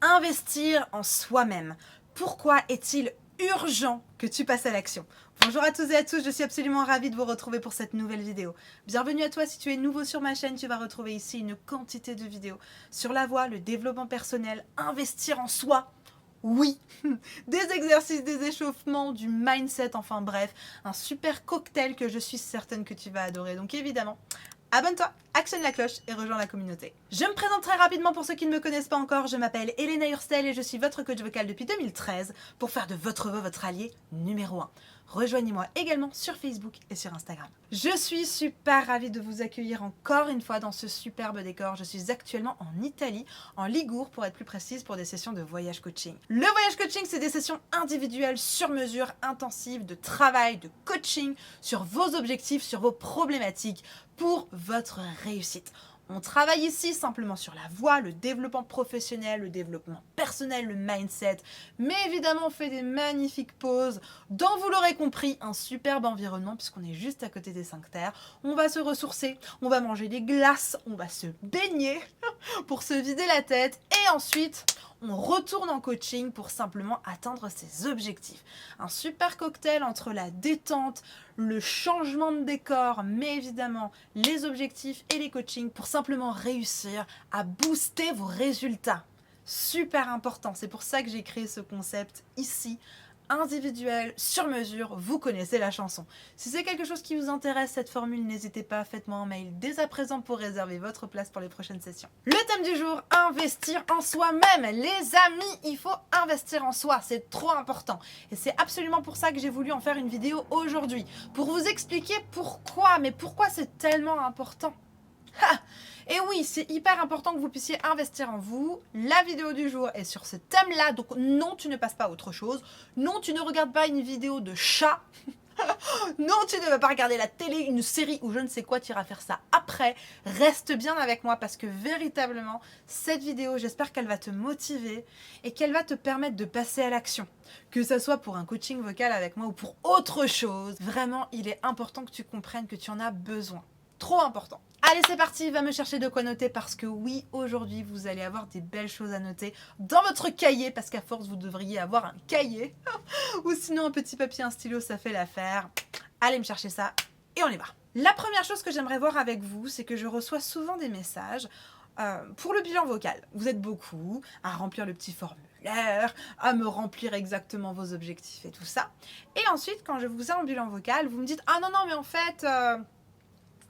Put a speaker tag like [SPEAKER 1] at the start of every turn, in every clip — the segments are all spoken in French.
[SPEAKER 1] Investir en soi-même. Pourquoi est-il urgent que tu passes à l'action? Bonjour à tous et à tous, je suis absolument ravie de vous retrouver pour cette nouvelle vidéo. Bienvenue à toi, si tu es nouveau sur ma chaîne, tu vas retrouver ici une quantité de vidéos sur la voie, le développement personnel, investir en soi. Oui, des exercices, des échauffements, du mindset, enfin bref, un super cocktail que je suis certaine que tu vas adorer. Donc évidemment, abonne-toi, actionne la cloche et rejoins la communauté. Je me présente très rapidement pour ceux qui ne me connaissent pas encore. Je m'appelle Elena Hurstel et je suis votre coach vocal depuis 2013 pour faire de votre voix votre allié numéro 1. Rejoignez-moi également sur Facebook et sur Instagram. Je suis super ravie de vous accueillir encore une fois dans ce superbe décor. Je suis actuellement en Italie, en Ligurie pour être plus précise, pour des sessions de voyage coaching. Le voyage coaching, c'est des sessions individuelles, sur mesure, intensives, de travail, de coaching sur vos objectifs, sur vos problématiques pour votre réussite. On travaille ici simplement sur la voie, le développement professionnel, le développement personnel, le mindset. Mais évidemment, on fait des magnifiques pauses dans, vous l'aurez compris, un superbe environnement puisqu'on est juste à côté des 5 terres. On va se ressourcer, on va manger des glaces, on va se baigner pour se vider la tête et ensuite on retourne en coaching pour simplement atteindre ses objectifs. Un super cocktail entre la détente, le changement de décor, mais évidemment les objectifs et les coachings pour simplement réussir à booster vos résultats. Super important, c'est pour ça que j'ai créé ce concept ici, individuel, sur mesure, vous connaissez la chanson. Si c'est quelque chose qui vous intéresse, cette formule, n'hésitez pas, faites-moi un mail dès à présent pour réserver votre place pour les prochaines sessions. Le thème du jour, investir en soi-même. Les amis, il faut investir en soi, c'est trop important. Et c'est absolument pour ça que j'ai voulu en faire une vidéo aujourd'hui, pour vous expliquer pourquoi, mais pourquoi c'est tellement important. Ha! Et oui, c'est hyper important que vous puissiez investir en vous. La vidéo du jour est sur ce thème-là, donc non, tu ne passes pas à autre chose. Non, tu ne regardes pas une vidéo de chat. Non, tu ne vas pas regarder la télé, une série ou je ne sais quoi, tu iras faire ça après. Reste bien avec moi parce que véritablement, cette vidéo, j'espère qu'elle va te motiver et qu'elle va te permettre de passer à l'action. Que ce soit pour un coaching vocal avec moi ou pour autre chose, vraiment, il est important que tu comprennes que tu en as besoin. Trop important. Allez, c'est parti, va me chercher de quoi noter parce que oui, aujourd'hui, vous allez avoir des belles choses à noter dans votre cahier parce qu'à force, vous devriez avoir un cahier ou sinon un petit papier, un stylo, ça fait l'affaire. Allez me chercher ça et on y va. La première chose que j'aimerais voir avec vous, c'est que je reçois souvent des messages pour le bilan vocal. Vous êtes beaucoup à remplir le petit formulaire, à me remplir exactement vos objectifs et tout ça. Et ensuite, quand je vous ai en bilan vocal, vous me dites « Ah non, non, mais en fait...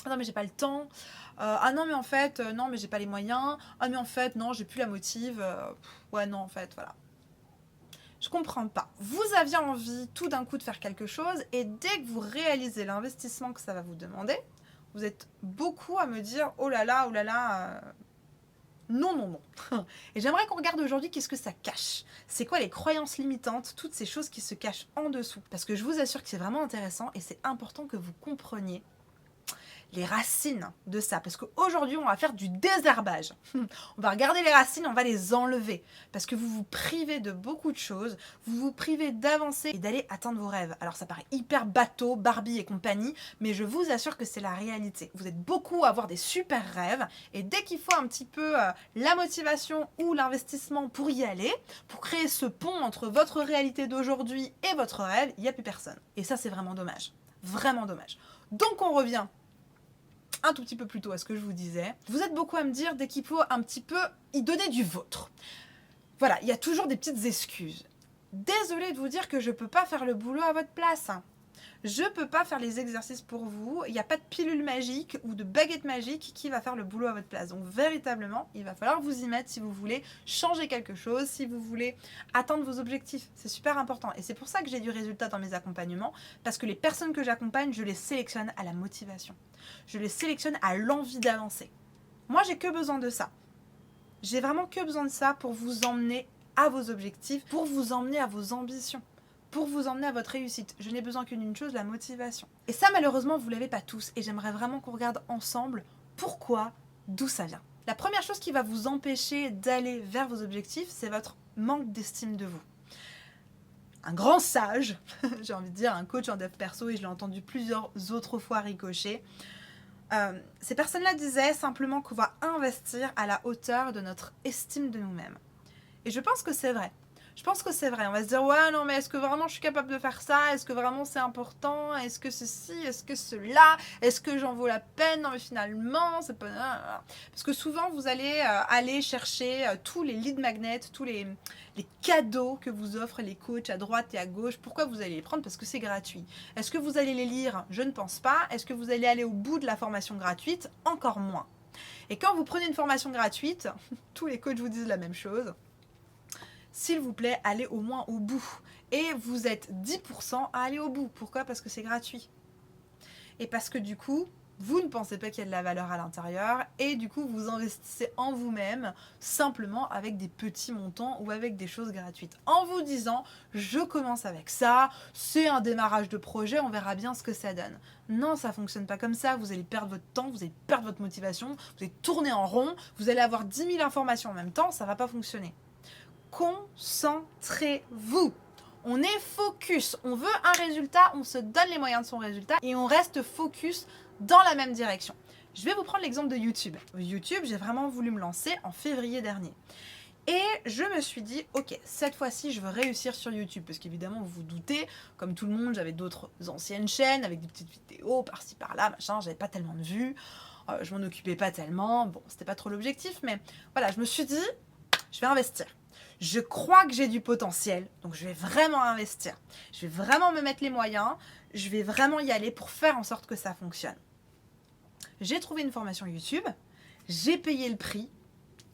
[SPEAKER 1] non mais j'ai pas le temps, ah non mais en fait, non mais j'ai pas les moyens, ah mais en fait, non j'ai plus la motive, ouais non en fait, voilà. Je comprends pas. Vous aviez envie tout d'un coup de faire quelque chose et dès que vous réalisez l'investissement que ça va vous demander, vous êtes beaucoup à me dire oh là là, non, non, non. Et j'aimerais qu'on regarde aujourd'hui qu'est-ce que ça cache. C'est quoi les croyances limitantes, toutes ces choses qui se cachent en dessous. Parce que je vous assure que c'est vraiment intéressant et c'est important que vous compreniez les racines de ça, parce qu'aujourd'hui on va faire du désherbage. On va regarder les racines, on va les enlever, parce que vous vous privez de beaucoup de choses, vous vous privez d'avancer et d'aller atteindre vos rêves. Alors ça paraît hyper bateau, Barbie et compagnie, mais je vous assure que c'est la réalité. Vous êtes beaucoup à avoir des super rêves, et dès qu'il faut un petit peu la motivation ou l'investissement pour y aller, pour créer ce pont entre votre réalité d'aujourd'hui et votre rêve, il n'y a plus personne. Et ça c'est vraiment dommage. Vraiment dommage. Donc on revient un tout petit peu plus tôt à ce que je vous disais. Vous êtes beaucoup à me dire dès qu'il faut un petit peu y donner du vôtre. Voilà, il y a toujours des petites excuses. Désolée de vous dire que je peux pas faire le boulot à votre place. Je peux pas faire les exercices pour vous. Il n'y a pas de pilule magique ou de baguette magique qui va faire le boulot à votre place. Donc véritablement, il va falloir vous y mettre si vous voulez changer quelque chose, si vous voulez atteindre vos objectifs. C'est super important. Et c'est pour ça que j'ai du résultat dans mes accompagnements, parce que les personnes que j'accompagne, je les sélectionne à la motivation. Je les sélectionne à l'envie d'avancer. Moi, j'ai que besoin de ça. J'ai vraiment que besoin de ça pour vous emmener à vos objectifs, pour vous emmener à vos ambitions, pour vous emmener à votre réussite. Je n'ai besoin qu'une d'une chose, la motivation. Et ça, malheureusement, vous ne l'avez pas tous. Et j'aimerais vraiment qu'on regarde ensemble pourquoi, d'où ça vient. La première chose qui va vous empêcher d'aller vers vos objectifs, c'est votre manque d'estime de vous. Un grand sage, j'ai envie de dire un coach en dev perso, et je l'ai entendu plusieurs autres fois ricocher, ces personnes-là disaient simplement qu'on va investir à la hauteur de notre estime de nous-mêmes. Et je pense que c'est vrai. Je pense que c'est vrai. On va se dire, ouais, non, mais est-ce que vraiment je suis capable de faire ça? Est-ce que vraiment c'est important? Est-ce que ceci? Est-ce que cela? Est-ce que j'en vaut la peine? Non, mais finalement, c'est pas... Parce que souvent, vous allez aller chercher tous les lead magnets, tous les cadeaux que vous offrent les coachs à droite et à gauche. Pourquoi vous allez les prendre? Parce que c'est gratuit. Est-ce que vous allez les lire? Je ne pense pas. Est-ce que vous allez aller au bout de la formation gratuite? Encore moins. Et quand vous prenez une formation gratuite, tous les coachs vous disent la même chose. S'il vous plaît, allez au moins au bout. Et vous êtes 10% à aller au bout. Pourquoi? Parce que c'est gratuit. Et parce que du coup, vous ne pensez pas qu'il y a de la valeur à l'intérieur. Et du coup, vous investissez en vous-même simplement avec des petits montants ou avec des choses gratuites. En vous disant, je commence avec ça, c'est un démarrage de projet, on verra bien ce que ça donne. Non, ça ne fonctionne pas comme ça. Vous allez perdre votre temps, vous allez perdre votre motivation, vous allez tourner en rond, vous allez avoir 10 000 informations en même temps, ça ne va pas fonctionner. Concentrez-vous. On est focus. On veut un résultat, on se donne les moyens de son résultat et on reste focus dans la même direction. Je vais vous prendre l'exemple de YouTube. YouTube, j'ai vraiment voulu me lancer en février dernier. Et je me suis dit, ok, cette fois-ci, je veux réussir sur YouTube. Parce qu'évidemment, vous vous doutez, comme tout le monde, j'avais d'autres anciennes chaînes avec des petites vidéos par-ci, par-là, machin, j'avais pas tellement de vues. Je m'en occupais pas tellement. Bon, c'était pas trop l'objectif, mais voilà, je me suis dit, je vais investir. Je crois que j'ai du potentiel, donc je vais vraiment investir. Je vais vraiment me mettre les moyens, je vais vraiment y aller pour faire en sorte que ça fonctionne. J'ai trouvé une formation YouTube, j'ai payé le prix,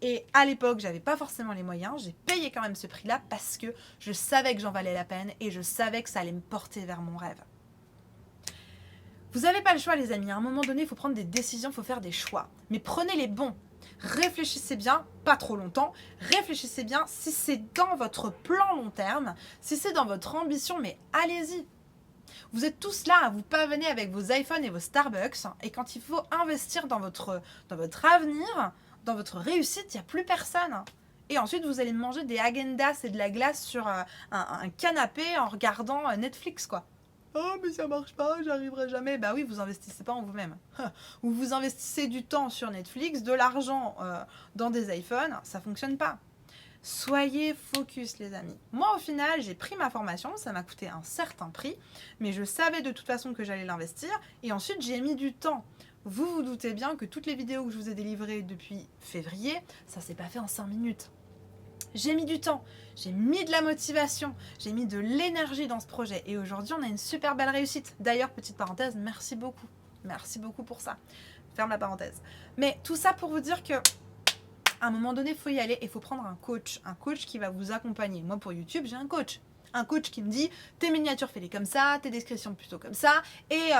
[SPEAKER 1] et à l'époque, j'avais pas forcément les moyens, j'ai payé quand même ce prix-là parce que je savais que j'en valais la peine et je savais que ça allait me porter vers mon rêve. Vous n'avez pas le choix, les amis. À un moment donné, il faut prendre des décisions, il faut faire des choix. Mais prenez les bons. Réfléchissez bien, pas trop longtemps. Réfléchissez bien si c'est dans votre plan long terme, si c'est dans votre ambition, mais allez-y. Vous êtes tous là à vous pavaner avec vos iPhones et vos Starbucks. Et quand il faut investir dans votre avenir, dans votre réussite, il n'y a plus personne. Et ensuite, vous allez manger des Häagen-Dazs et de la glace sur un canapé en regardant Netflix, quoi. Oh, mais ça marche pas, j'arriverai jamais. Bah oui, vous investissez pas en vous-même. Ou vous investissez du temps sur Netflix, de l'argent dans des iPhones, ça fonctionne pas. Soyez focus, les amis. Moi, au final, j'ai pris ma formation, ça m'a coûté un certain prix, mais je savais de toute façon que j'allais l'investir, et ensuite, j'ai mis du temps. Vous vous doutez bien que toutes les vidéos que je vous ai délivrées depuis février, ça s'est pas fait en 5 minutes. J'ai mis du temps, j'ai mis de la motivation, j'ai mis de l'énergie dans ce projet. Et aujourd'hui, on a une super belle réussite. D'ailleurs, petite parenthèse, merci beaucoup. Merci beaucoup pour ça. Ferme la parenthèse. Mais tout ça pour vous dire que à un moment donné, il faut y aller et il faut prendre un coach qui va vous accompagner. Moi, pour YouTube, j'ai un coach qui me dit tes miniatures fais-les comme ça, tes descriptions plutôt comme ça, et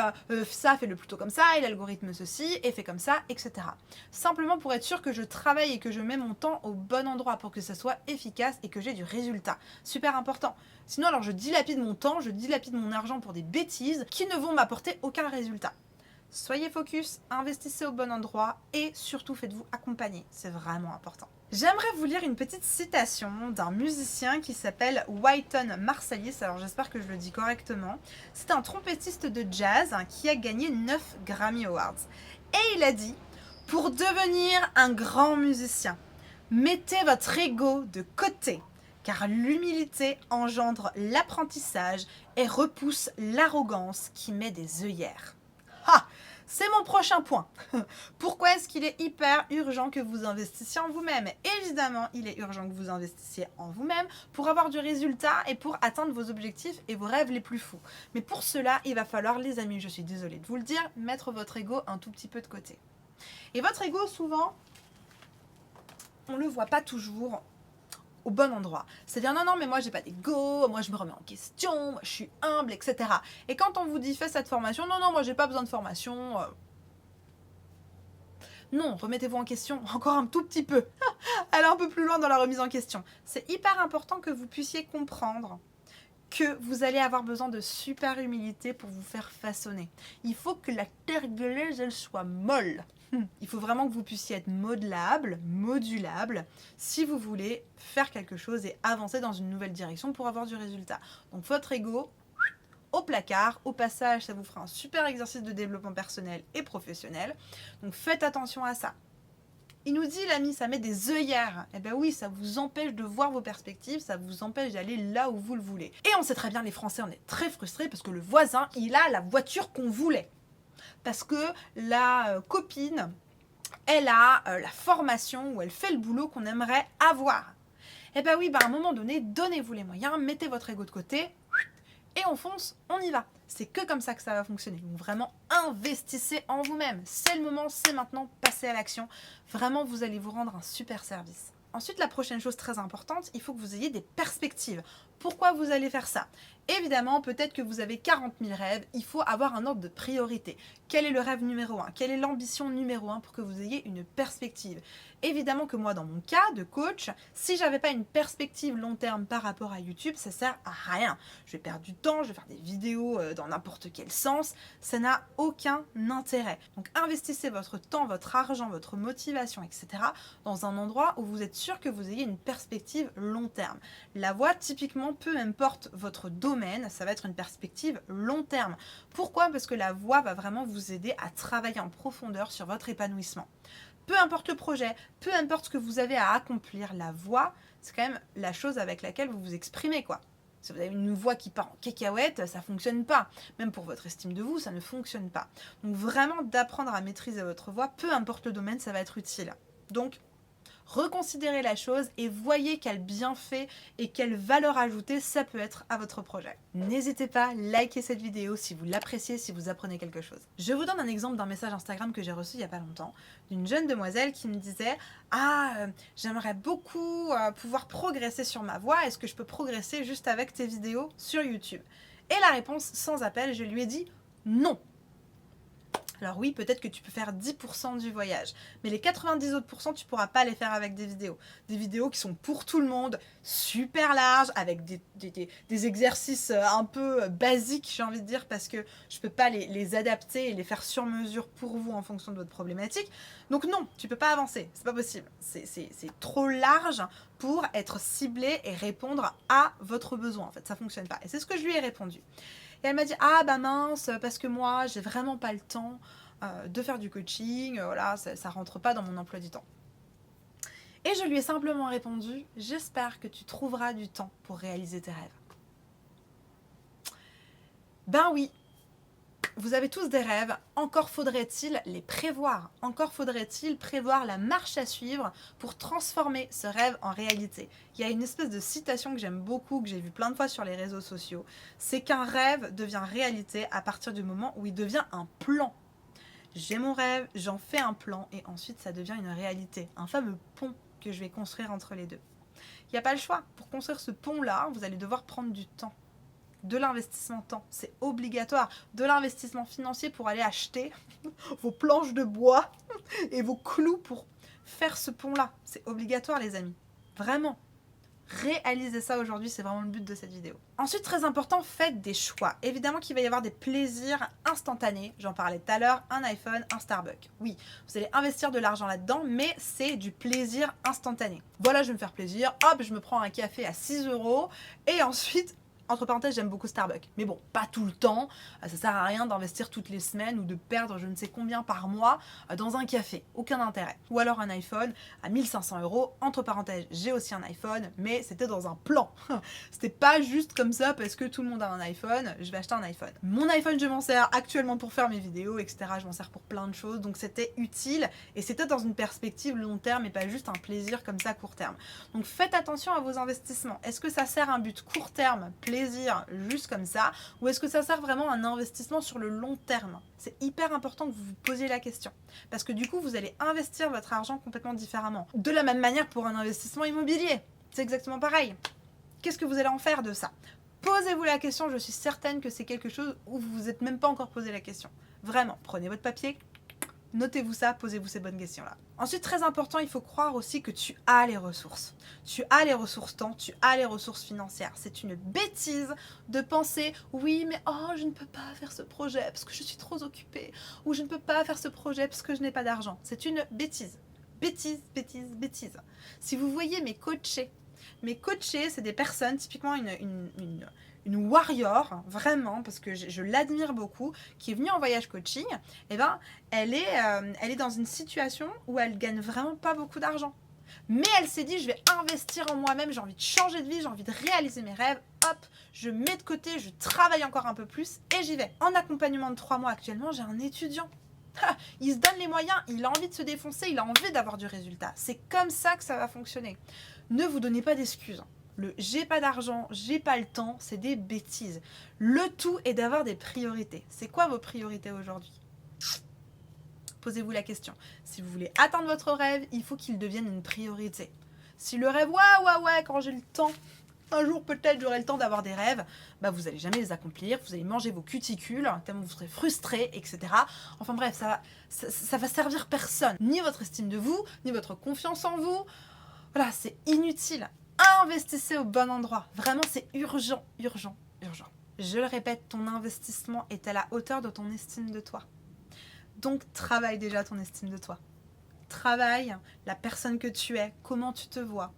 [SPEAKER 1] ça fais-le plutôt comme ça, et l'algorithme ceci, et fais comme ça, etc. Simplement pour être sûr que je travaille et que je mets mon temps au bon endroit pour que ça soit efficace et que j'ai du résultat. Super important. Sinon, alors je dilapide mon temps, je dilapide mon argent pour des bêtises qui ne vont m'apporter aucun résultat. Soyez focus, investissez au bon endroit et surtout faites-vous accompagner. C'est vraiment important. J'aimerais vous lire une petite citation d'un musicien qui s'appelle Wynton Marsalis. Alors j'espère que je le dis correctement. C'est un trompettiste de jazz qui a gagné 9 Grammy Awards. Et il a dit « Pour devenir un grand musicien, mettez votre ego de côté. Car l'humilité engendre l'apprentissage et repousse l'arrogance qui met des œillères. » Ah, c'est mon prochain point. Pourquoi est-ce qu'il est hyper urgent que vous investissiez en vous-même? Évidemment, il est urgent que vous investissiez en vous-même pour avoir du résultat et pour atteindre vos objectifs et vos rêves les plus fous. Mais pour cela, il va falloir, les amis, je suis désolée de vous le dire, mettre votre ego un tout petit peu de côté. Et votre ego, souvent, on le voit pas toujours au bon endroit. C'est-à-dire, non, mais moi, j'ai pas d'ego, moi, je me remets en question, moi, je suis humble, etc. Et quand on vous dit, fais cette formation, non, moi, j'ai pas besoin de formation. Non, remettez-vous en question encore un tout petit peu. Allez un peu plus loin dans la remise en question. C'est hyper important que vous puissiez comprendre que vous allez avoir besoin de super humilité pour vous faire façonner. Il faut que la terre glaise, elle soit molle. Il faut vraiment que vous puissiez être modelable, modulable, si vous voulez faire quelque chose et avancer dans une nouvelle direction pour avoir du résultat. Donc votre ego, au placard, au passage, ça vous fera un super exercice de développement personnel et professionnel. Donc faites attention à ça. Il nous dit, l'ami, ça met des œillères. Eh bien oui, ça vous empêche de voir vos perspectives, ça vous empêche d'aller là où vous le voulez. Et on sait très bien, les Français, on est très frustrés parce que le voisin, il a la voiture qu'on voulait. Parce que la copine, elle a la formation ou elle fait le boulot qu'on aimerait avoir. Eh bien oui, à un moment donné, donnez-vous les moyens, mettez votre ego de côté et on fonce, on y va. C'est que comme ça que ça va fonctionner. Donc vraiment, investissez en vous-même. C'est le moment, c'est maintenant, passez à l'action. Vraiment, vous allez vous rendre un super service. Ensuite, la prochaine chose très importante, il faut que vous ayez des perspectives. Pourquoi vous allez faire ça? Évidemment, peut-être que vous avez 40 000 rêves, il faut avoir un ordre de priorité. Quel est le rêve numéro 1? Quelle est l'ambition numéro 1 pour que vous ayez une perspective? Évidemment que moi, dans mon cas de coach, si j'avais pas une perspective long terme par rapport à YouTube, ça sert à rien. Je vais perdre du temps, je vais faire des vidéos dans n'importe quel sens, ça n'a aucun intérêt. Donc investissez votre temps, votre argent, votre motivation, etc. dans un endroit où vous êtes sûr que vous ayez une perspective long terme. La voie, typiquement, peu importe votre domaine, ça va être une perspective long terme. Pourquoi? Parce que la voie va vraiment vous aider à travailler en profondeur sur votre épanouissement. Peu importe le projet, peu importe ce que vous avez à accomplir, la voix, c'est quand même la chose avec laquelle vous vous exprimez, quoi. Si vous avez une voix qui part en cacahuète, ça ne fonctionne pas. Même pour votre estime de vous, ça ne fonctionne pas. Donc vraiment, d'apprendre à maîtriser votre voix, peu importe le domaine, ça va être utile. Donc, reconsidérez la chose et voyez quel bienfait et quelle valeur ajoutée ça peut être à votre projet. N'hésitez pas à liker cette vidéo si vous l'appréciez, si vous apprenez quelque chose. Je vous donne un exemple d'un message Instagram que j'ai reçu il n'y a pas longtemps, d'une jeune demoiselle qui me disait « Ah, j'aimerais beaucoup pouvoir progresser sur ma voix, est-ce que je peux progresser juste avec tes vidéos sur YouTube ?» Et la réponse sans appel, je lui ai dit « Non !» Alors oui, peut-être que tu peux faire 10% du voyage, mais les 90 autres pourcents, tu ne pourras pas les faire avec des vidéos. Des vidéos qui sont pour tout le monde, super larges, avec des exercices un peu basiques, j'ai envie de dire, parce que je ne peux pas les adapter et les faire sur mesure pour vous en fonction de votre problématique. Donc non, tu ne peux pas avancer, c'est pas possible. C'est trop large pour être ciblé et répondre à votre besoin. En fait, ça ne fonctionne pas. Et c'est ce que je lui ai répondu. Et elle m'a dit « Ah bah mince, parce que moi, j'ai vraiment pas le temps de faire du coaching, voilà, ça rentre pas dans mon emploi du temps. » Et je lui ai simplement répondu « J'espère que tu trouveras du temps pour réaliser tes rêves. » Ben oui, vous avez tous des rêves, encore faudrait-il les prévoir. Encore faudrait-il prévoir la marche à suivre pour transformer ce rêve en réalité. Il y a une espèce de citation que j'aime beaucoup, que j'ai vue plein de fois sur les réseaux sociaux. C'est qu'un rêve devient réalité à partir du moment où il devient un plan. J'ai mon rêve, j'en fais un plan et ensuite ça devient une réalité. Un fameux pont que je vais construire entre les deux. Il n'y a pas le choix. Pour construire ce pont-là, vous allez devoir prendre du temps. De l'investissement temps, c'est obligatoire. De l'investissement financier pour aller acheter vos planches de bois et vos clous pour faire ce pont-là. C'est obligatoire, les amis. Vraiment. Réalisez ça aujourd'hui, c'est vraiment le but de cette vidéo. Ensuite, très important, faites des choix. Évidemment qu'il va y avoir des plaisirs instantanés. J'en parlais tout à l'heure, un iPhone, un Starbucks. Oui, vous allez investir de l'argent là-dedans, mais c'est du plaisir instantané. Voilà, je vais me faire plaisir. Hop, je me prends un café à 6 € et ensuite... Entre parenthèses, j'aime beaucoup Starbucks. Mais bon, pas tout le temps. Ça sert à rien d'investir toutes les semaines ou de perdre je ne sais combien par mois dans un café. Aucun intérêt. Ou alors un iPhone à 1 500 €. Entre parenthèses, j'ai aussi un iPhone, mais c'était dans un plan. C'était pas juste comme ça parce que tout le monde a un iPhone, je vais acheter un iPhone. Mon iPhone, je m'en sers actuellement pour faire mes vidéos, etc. Je m'en sers pour plein de choses. Donc c'était utile et c'était dans une perspective long terme et pas juste un plaisir comme ça court terme. Donc faites attention à vos investissements. Est-ce que ça sert à un but court terme, plaisir juste comme ça, ou est-ce que ça sert vraiment à un investissement sur le long terme? C'est hyper important que vous vous posiez la question, parce que du coup vous allez investir votre argent complètement différemment. De la même manière pour un investissement immobilier, c'est exactement pareil. Qu'est-ce que vous allez en faire de ça? Posez-vous la question, je suis certaine que c'est quelque chose où vous vous êtes même pas encore posé la question. Vraiment, prenez votre papier, notez-vous ça, posez-vous ces bonnes questions-là. Ensuite, très important, il faut croire aussi que tu as les ressources. Tu as les ressources temps, tu as les ressources financières. C'est une bêtise de penser « Oui, mais oh, je ne peux pas faire ce projet parce que je suis trop occupée. » ou « Je ne peux pas faire ce projet parce que je n'ai pas d'argent. » C'est une bêtise. Bêtise, bêtise, bêtise. Si vous voyez mes coachés, c'est des personnes, typiquement une warrior, vraiment, parce que je l'admire beaucoup, qui est venue en voyage coaching, eh ben, elle est dans une situation où elle gagne vraiment pas beaucoup d'argent. Mais elle s'est dit, je vais investir en moi-même, j'ai envie de changer de vie, j'ai envie de réaliser mes rêves. Hop, je mets de côté, je travaille encore un peu plus et j'y vais. En accompagnement de 3 mois actuellement, j'ai un étudiant. Il se donne les moyens, il a envie de se défoncer, il a envie d'avoir du résultat. C'est comme ça que ça va fonctionner. Ne vous donnez pas d'excuses. Le j'ai pas d'argent, j'ai pas le temps, c'est des bêtises. Le tout est d'avoir des priorités. C'est quoi vos priorités aujourd'hui ? Posez-vous la question. Si vous voulez atteindre votre rêve, il faut qu'il devienne une priorité. Si le rêve, ouais, quand j'ai le temps, un jour peut-être j'aurai le temps d'avoir des rêves, bah vous n'allez jamais les accomplir, vous allez manger vos cuticules, tellement vous serez frustré, etc. Enfin bref, ça va servir personne. Ni votre estime de vous, ni votre confiance en vous. Voilà, c'est inutile. Investissez au bon endroit. Vraiment, c'est urgent, urgent, urgent. Je le répète, ton investissement est à la hauteur de ton estime de toi. Donc, travaille déjà ton estime de toi. Travaille la personne que tu es, comment tu te vois.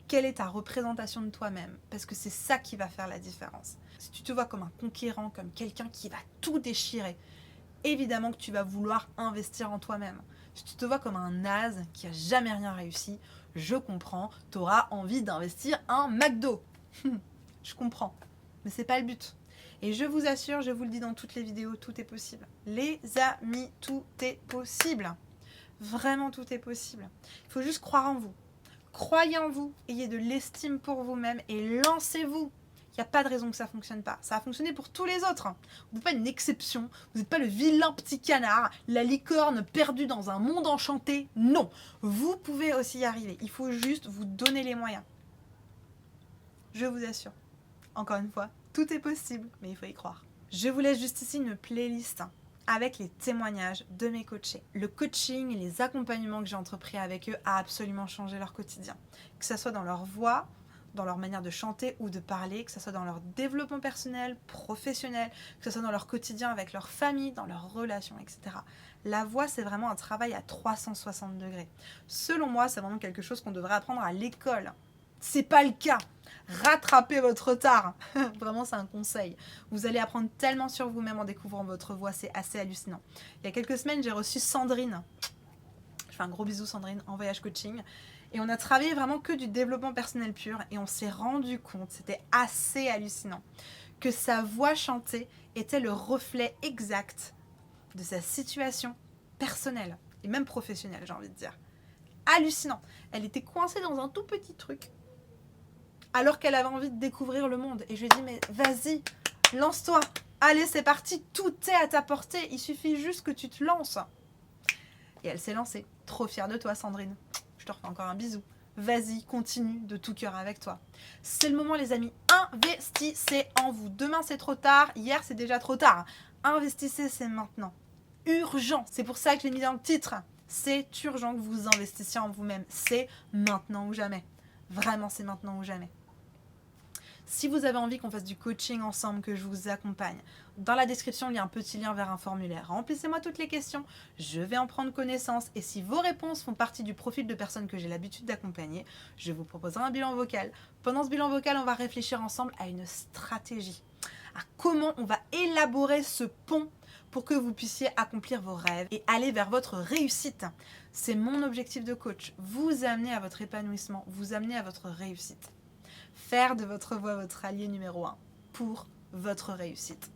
[SPEAKER 1] Quelle est ta représentation de toi-même? Parce que c'est ça qui va faire la différence. Si tu te vois comme un conquérant, comme quelqu'un qui va tout déchirer, évidemment que tu vas vouloir investir en toi-même. Si tu te vois comme un naze qui a jamais rien réussi, je comprends, tu auras envie d'investir un McDo. Je comprends, mais c'est pas le but. Et je vous assure, je vous le dis dans toutes les vidéos, tout est possible. Les amis, tout est possible. Vraiment, tout est possible. Il faut juste croire en vous. Croyez en vous, ayez de l'estime pour vous-même et lancez-vous. Il n'y a pas de raison que ça ne fonctionne pas. Ça a fonctionné pour tous les autres. Vous n'êtes pas une exception. Vous n'êtes pas le vilain petit canard, la licorne perdue dans un monde enchanté. Non, vous pouvez aussi y arriver. Il faut juste vous donner les moyens. Je vous assure. Encore une fois, tout est possible, mais il faut y croire. Je vous laisse juste ici une playlist avec les témoignages de mes coachés. Le coaching et les accompagnements que j'ai entrepris avec eux a absolument changé leur quotidien. Que ce soit dans leur voix, dans leur manière de chanter ou de parler, que ce soit dans leur développement personnel, professionnel, que ce soit dans leur quotidien avec leur famille, dans leurs relations, etc. La voix, c'est vraiment un travail à 360 degrés. Selon moi, c'est vraiment quelque chose qu'on devrait apprendre à l'école. C'est pas le cas. Rattrapez votre retard. Vraiment, c'est un conseil. Vous allez apprendre tellement sur vous-même en découvrant votre voix, c'est assez hallucinant. Il y a quelques semaines, j'ai reçu Sandrine. Je fais un gros bisou Sandrine en voyage coaching. Et on a travaillé vraiment que du développement personnel pur et on s'est rendu compte, c'était assez hallucinant, que sa voix chantée était le reflet exact de sa situation personnelle et même professionnelle, j'ai envie de dire. Hallucinant. Elle était coincée dans un tout petit truc alors qu'elle avait envie de découvrir le monde. Et je lui ai dit, mais vas-y, lance-toi. Allez, c'est parti, tout est à ta portée. Il suffit juste que tu te lances. Et elle s'est lancée. Trop fière de toi, Sandrine. Je te refais encore un bisou. Vas-y, continue de tout cœur avec toi. C'est le moment, les amis. Investissez en vous. Demain, c'est trop tard. Hier, c'est déjà trop tard. Investissez, c'est maintenant. Urgent. C'est pour ça que je l'ai mis dans le titre. C'est urgent que vous investissiez en vous-même. C'est maintenant ou jamais. Vraiment, c'est maintenant ou jamais. Si vous avez envie qu'on fasse du coaching ensemble, que je vous accompagne, dans la description, il y a un petit lien vers un formulaire. Remplissez-moi toutes les questions, je vais en prendre connaissance. Et si vos réponses font partie du profil de personnes que j'ai l'habitude d'accompagner, je vous proposerai un bilan vocal. Pendant ce bilan vocal, on va réfléchir ensemble à une stratégie, à comment on va élaborer ce pont pour que vous puissiez accomplir vos rêves et aller vers votre réussite. C'est mon objectif de coach, vous amener à votre épanouissement, vous amener à votre réussite. Faire de votre voix votre allié numéro 1 pour votre réussite.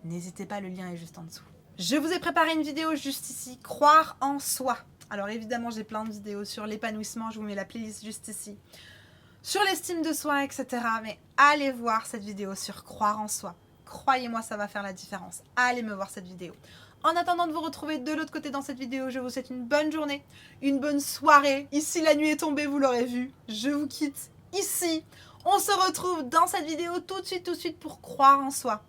[SPEAKER 1] N'hésitez pas, le lien est juste en dessous. Je vous ai préparé une vidéo juste ici, croire en soi. Alors évidemment, j'ai plein de vidéos sur l'épanouissement, je vous mets la playlist juste ici. Sur l'estime de soi, etc. Mais allez voir cette vidéo sur croire en soi. Croyez-moi, ça va faire la différence. Allez me voir cette vidéo. En attendant de vous retrouver de l'autre côté dans cette vidéo, je vous souhaite une bonne journée, une bonne soirée. Ici, la nuit est tombée, vous l'aurez vu. Je vous quitte ici. On se retrouve dans cette vidéo tout de suite pour croire en soi.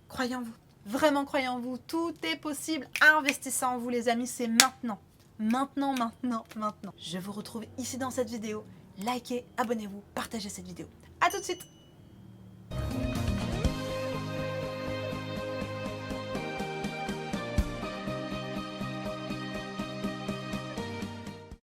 [SPEAKER 1] Croyez en vous. Vraiment croyez en vous. Tout est possible. Investissez en vous, les amis. C'est maintenant. Maintenant. Je vous retrouve ici dans cette vidéo. Likez, abonnez-vous, partagez cette vidéo. À tout de suite.